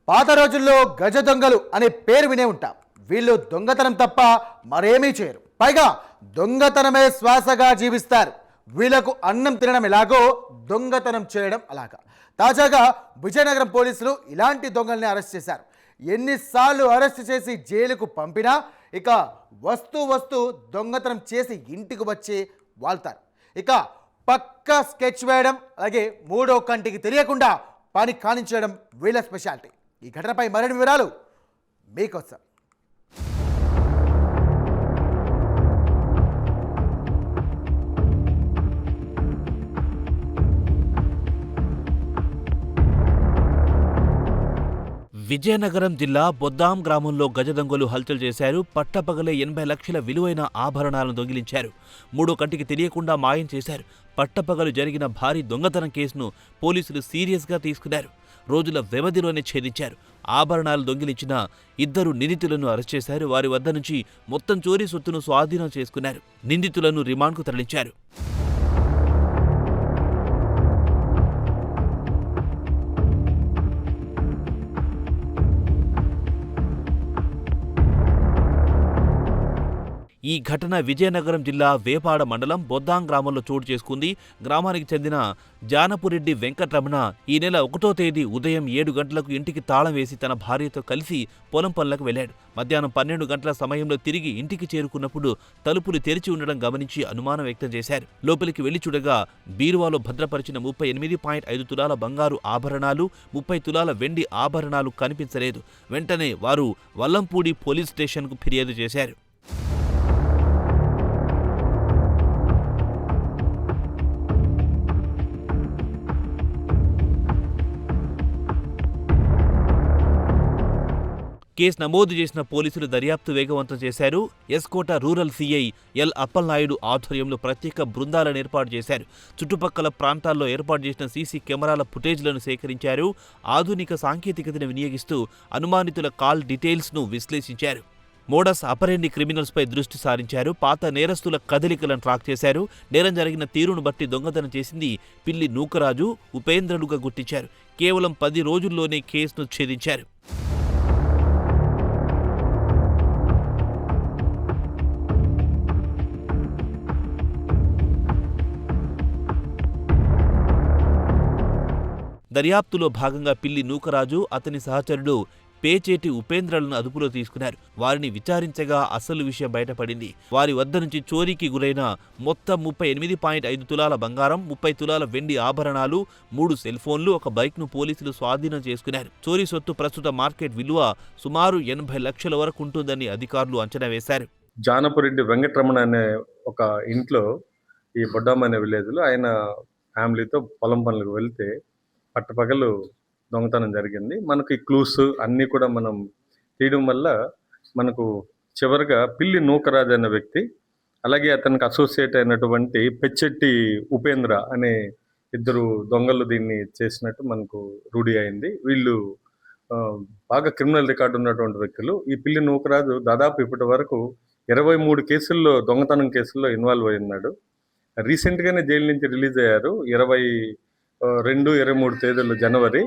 పాత రోజుల్లో గజ దొంగలు అనే పేరు వినే ఉంటాం. వీళ్ళు దొంగతనం తప్ప మరేమీ చేయరు. పైగా దొంగతనమే శ్వాసగా జీవిస్తారు. వీళ్ళకు అన్నం తినడం ఎలాగో దొంగతనం చేయడం అలాగా. తాజాగా విజయనగరం పోలీసులు ఇలాంటి దొంగల్ని అరెస్ట్ చేశారు. ఎన్నిసార్లు అరెస్ట్ చేసి జైలుకు పంపినా ఇక వస్తూ దొంగతనం చేసి ఇంటికి వచ్చి వాళ్తారు. ఇక పక్కా స్కెచ్ వేయడం, అలాగే మూడో కంటికి తెలియకుండా పని కానించడం వీళ్ళ స్పెషాలిటీ. ఈ ఘటనపై మరిన్ని వివరాలు మీకోసం. విజయనగరం జిల్లా బొద్దాం గ్రామంలో గజదొంగలు హల్చల్ చేశారు. పట్టపగలే 80 లక్షల విలువైన ఆభరణాలను దొంగిలించారు. మూడో కంటికి తెలియకుండా మాయం చేశారు. పట్టపగలు జరిగిన భారీ దొంగతనం కేసును పోలీసులు సీరియస్గా తీసుకున్నారు. రోజుల వ్యవధిలోనే ఛేదించారు. ఆభరణాలు దొంగిలించిన 2 నిందితులను అరెస్ట్ చేశారు. వారి వద్ద నుంచి మొత్తం చోరీ సొత్తును స్వాధీనం చేసుకున్నారు. నిందితులను రిమాండ్కు తరలించారు. ఈ ఘటన విజయనగరం జిల్లా వేపాడ మండలం బొద్దాం గ్రామంలో చోటు చేసుకుంది. గ్రామానికి చెందిన జానపురెడ్డి వెంకటరమణ ఈ నెల 1వ తేదీ ఉదయం 7 గంటలకు ఇంటికి తాళం వేసి తన భార్యతో కలిసి పొలం పనులకు వెళ్లాడు. మధ్యాహ్నం 12 గంటల సమయంలో తిరిగి ఇంటికి చేరుకున్నప్పుడు తలుపులు తెరిచి ఉండడం గమనించి అనుమానం వ్యక్తం చేశారు. లోపలికి వెళ్లి చూడగా బీరువాలో భద్రపరిచిన 38.5 తులాల బంగారు ఆభరణాలు, 30 తులాల వెండి ఆభరణాలు కనిపించలేదు. వెంటనే వారు వల్లంపూడి పోలీస్ స్టేషన్కు ఫిర్యాదు చేశారు. కేసు నమోదు చేసిన పోలీసులు దర్యాప్తు వేగవంతం చేశారు. S. Kota rural CI L Appalanaidu ఆధ్వర్యంలో ప్రత్యేక బృందాలను ఏర్పాటు చేశారు. చుట్టుపక్కల ప్రాంతాల్లో ఏర్పాటు చేసిన సీసీ కెమెరాల ఫుటేజ్లను సేకరించారు. ఆధునిక సాంకేతికతను వినియోగిస్తూ అనుమానితుల కాల్ డీటెయిల్స్ను విశ్లేషించారు. మోడస్ అపరెండి క్రిమినల్స్పై దృష్టి సారించారు. పాత నేరస్తుల కదలికలను ట్రాక్ చేశారు. నేరం జరిగిన తీరును బట్టి దొంగతనం చేసింది పిల్లి నూకరాజు, ఉపేంద్రులుగా గుర్తించారు. కేవలం 10 రోజుల్లోనే కేసును ఛేదించారు. దర్యాప్తులో భాగంగా పిల్లి నూకరాజు, అతని సహచరుడు పేచేటి ఉపేంద్రలను అదుపులో తీసుకున్నారు. వారిని విచారించగా అసలు విషయం బయటపడింది. వారి వద్ద నుంచి చోరీకి గురైన మొత్తం 38.5 తులాల బంగారం, 30 తులాల వెండి ఆభరణాలు, 3 సెల్ ఫోన్లు, ఒక బైక్ను పోలీసులు స్వాధీనం చేసుకున్నారు. చోరీ సొత్తు ప్రస్తుత మార్కెట్ విలువ సుమారు 80 లక్షల వరకు ఉంటుందని అధికారులు అంచనా వేశారు. జానపురెడ్డి వెంకటరమణ అనే ఒక ఇంట్లో ఈ బొడ్డాం అనే విలేజ్లో ఆయన ఫ్యామిలీతో పొలం పనులకు వెళ్తే పట్టపగలు దొంగతనం జరిగింది. మనకి క్లూస్ అన్నీ కూడా మనం తీయడం వల్ల మనకు చివరిగా పిల్లి నూకరాజ్ అనే వ్యక్తి, అలాగే అతనికి అసోసియేట్ అయినటువంటి పెచ్చెట్టి ఉపేంద్ర అనే 2 దొంగలు దీన్ని చేసినట్టు మనకు రూఢి అయింది. వీళ్ళు బాగా క్రిమినల్ రికార్డు ఉన్నటువంటి వ్యక్తులు. ఈ పిల్లి నూకరాజు దాదాపు ఇప్పటి వరకు 23 కేసుల్లో దొంగతనం కేసుల్లో ఇన్వాల్వ్ అయి ఉన్నాడు. రీసెంట్గానే జైలు నుంచి రిలీజ్ అయ్యారు. 22, 23 తేదీలు జనవరి.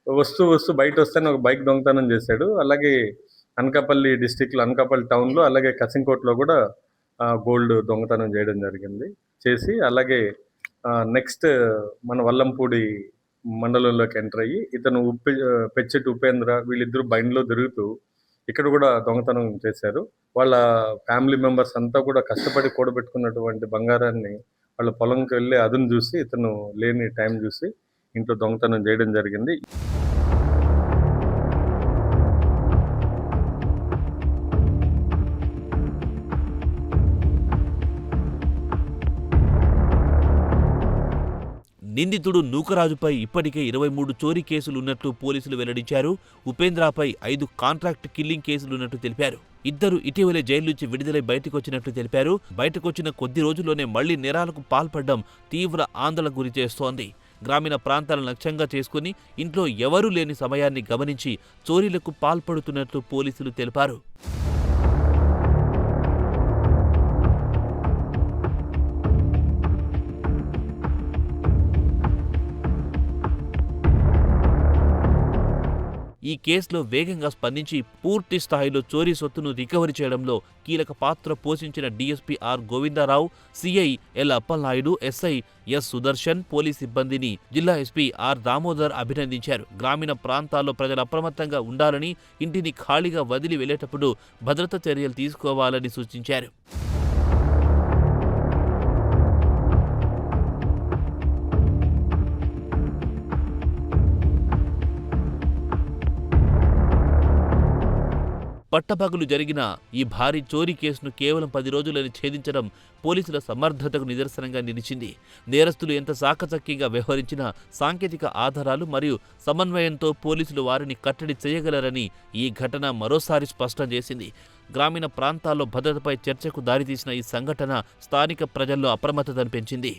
వస్తూ బయట వస్తేనే ఒక బైక్ దొంగతనం చేశాడు. అలాగే అనకాపల్లి డిస్టిక్లో అనకాపల్లి టౌన్లో, అలాగే కసింకోట్లో కూడా గోల్డ్ దొంగతనం చేయడం జరిగింది. చేసి అలాగే నెక్స్ట్ మన వల్లంపూడి మండలంలోకి ఎంటర్ అయ్యి ఇతను పెచ్చెట్టి ఉపేంద్ర వీళ్ళిద్దరూ బండిలో తిరుగుతూ ఇక్కడ కూడా దొంగతనం చేశారు. వాళ్ళ ఫ్యామిలీ మెంబర్స్ అంతా కూడా కష్టపడి కూడబెట్టుకున్నటువంటి బంగారాన్ని వాళ్ళ పొలంకి వెళ్ళి అదును చూసి ఇతను లేని టైం చూసి ఇంట్లో దొంగతనం చేయడం జరిగింది. నిందితుడు నూకరాజుపై ఇప్పటికే 23 చోరీ కేసులున్నట్లు పోలీసులు వెల్లడించారు. ఉపేంద్రపై 5 కాంట్రాక్ట్ కిల్లింగ్ కేసులున్నట్టు తెలిపారు. ఇద్దరు ఇటీవలే జైలు నుంచి విడుదలై బయటకొచ్చినట్లు తెలిపారు. బయటకొచ్చిన కొద్ది రోజుల్లోనే మళ్లీ నేరాలకు పాల్పడడం తీవ్ర ఆందోళన గురిచేస్తోంది. గ్రామీణ ప్రాంతాలను లక్ష్యంగా చేసుకుని ఇంట్లో ఎవరూ లేని సమయాన్ని గమనించి చోరీలకు పాల్పడుతున్నట్లు పోలీసులు తెలిపారు. ఈ కేసులో వేగంగా స్పందించి పూర్తి స్థాయిలో చోరీ సొత్తును రికవరీ చేయడంలో కీలక పాత్ర పోషించిన DSP R Govindarao, CI L Appalanaidu, SI S Sudarshan, police సిబ్బందిని జిల్లా ఎస్పీ ఆర్ దామోదర్ అభినందించారు. గ్రామీణ ప్రాంతాల్లో ప్రజలు అప్రమత్తంగా ఉండాలని, ఇంటిని ఖాళీగా వదిలి వెళ్లేటప్పుడు భద్రతా చర్యలు తీసుకోవాలని సూచించారు. పట్టపగలు జరిగిన ఈ భారీ చోరీ కేసును కేవలం 10 రోజులని ఛేదించడం పోలీసుల సమర్థతకు నిదర్శనంగా నిలిచింది. నేరస్తులు ఎంత చాకచక్యంగా వ్యవహరించినా సాంకేతిక ఆధారాలు మరియు సమన్వయంతో పోలీసులు వారిని కట్టడి చేయగలరని ఈ ఘటన మరోసారి స్పష్టం చేసింది. గ్రామీణ ప్రాంతాల్లో భద్రతపై చర్చకు దారితీసిన ఈ సంఘటన స్థానిక ప్రజల్లో అప్రమత్తతను పెంచింది.